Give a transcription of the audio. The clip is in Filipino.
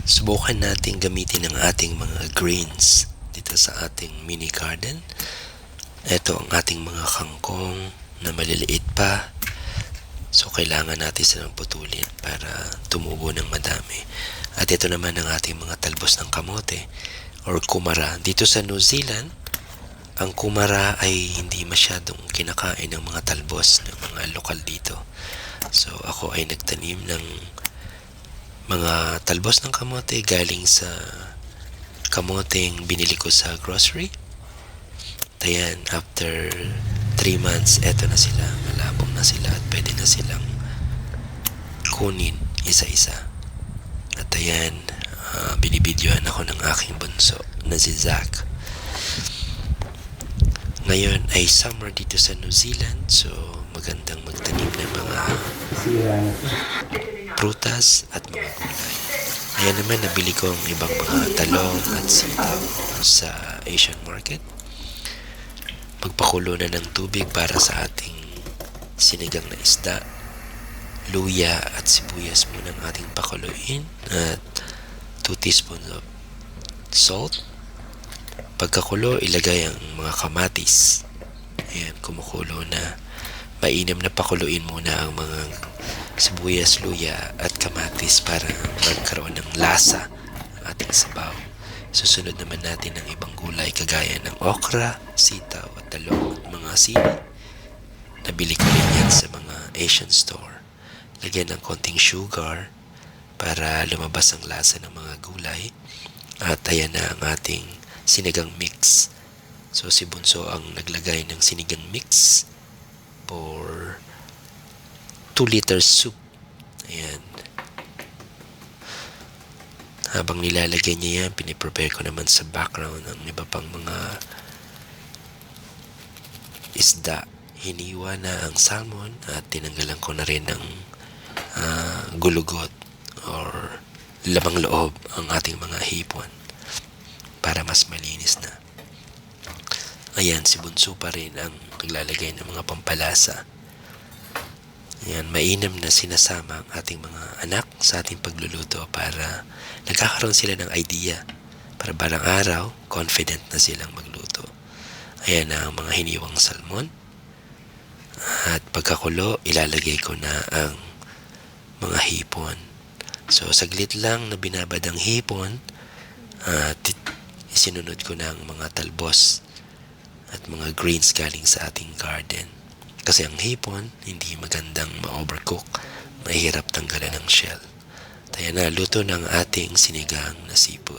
Subukan natin gamitin ang ating mga greens dito sa ating mini garden. Ito ang ating mga kangkong na maliliit pa. So kailangan natin silang putulin para tumubo ng madami. At ito naman ang ating mga talbos ng kamote or kumara. Dito sa New Zealand, ang kumara ay hindi masyadong kinakain ng mga talbos ng mga lokal dito. So ako ay nagtanim ng mga talbos ng kamote galing sa kamoteng binili ko sa grocery. Ayan, after 3 months, eto na sila. Malabong na sila at pwede na silang kunin isa-isa. At ayan, binibidyohan ako ng aking bunso na si Zach. Ngayon ay summer dito sa New Zealand, so magandang magtanim ng mga prutas at mga gulay. Ayan naman, nabili ko ang ibang mga talong at sitaw sa Asian market. Magpakulo na ng tubig para sa ating sinigang na isda. Luya at sibuyas muna ang ating pakuluin at 2 teaspoons of salt. Pagkakulo, ilagay ang mga kamatis. Ayan, kumukulo na. Mainam na pakuluin muna ang mga sibuyas, luya at kamatis para magkaroon ng lasa ang ating sabaw. Susunod naman natin ang ibang gulay kagaya ng okra, sitaw at talong at mga sili. Nabili ko rin yan sa mga Asian store. Lagyan ng konting sugar para lumabas ang lasa ng mga gulay. At ayan na ang ating sinigang mix. So si Bunso ang naglagay ng sinigang mix for 2 liters soup. Ayan. Habang nilalagay niya yan, piniprepare ko naman sa background ang iba pang mga isda. Hiniwa na ang salmon at tinanggalan ko na rin ng gulugot or lamang loob ang ating mga hipon para mas malinis na. Ayan, si Bunso pa rin ang naglalagay ng mga pampalasa. Ayan, mainam na sinasama ang ating mga anak sa ating pagluluto para nagkakaroon sila ng idea para balang araw, confident na silang magluto. Ayan na ang mga hiniwang salmon. At pagkakulo, ilalagay ko na ang mga hipon. So, saglit lang na binabad ang hipon at isinunod ko na ang mga talbos at mga greens galing sa ating garden. Kasi ang hipon, hindi magandang ma-overcook. Mahirap tanggalan ng shell. Kaya na, luto ng ating sinigang na seafood.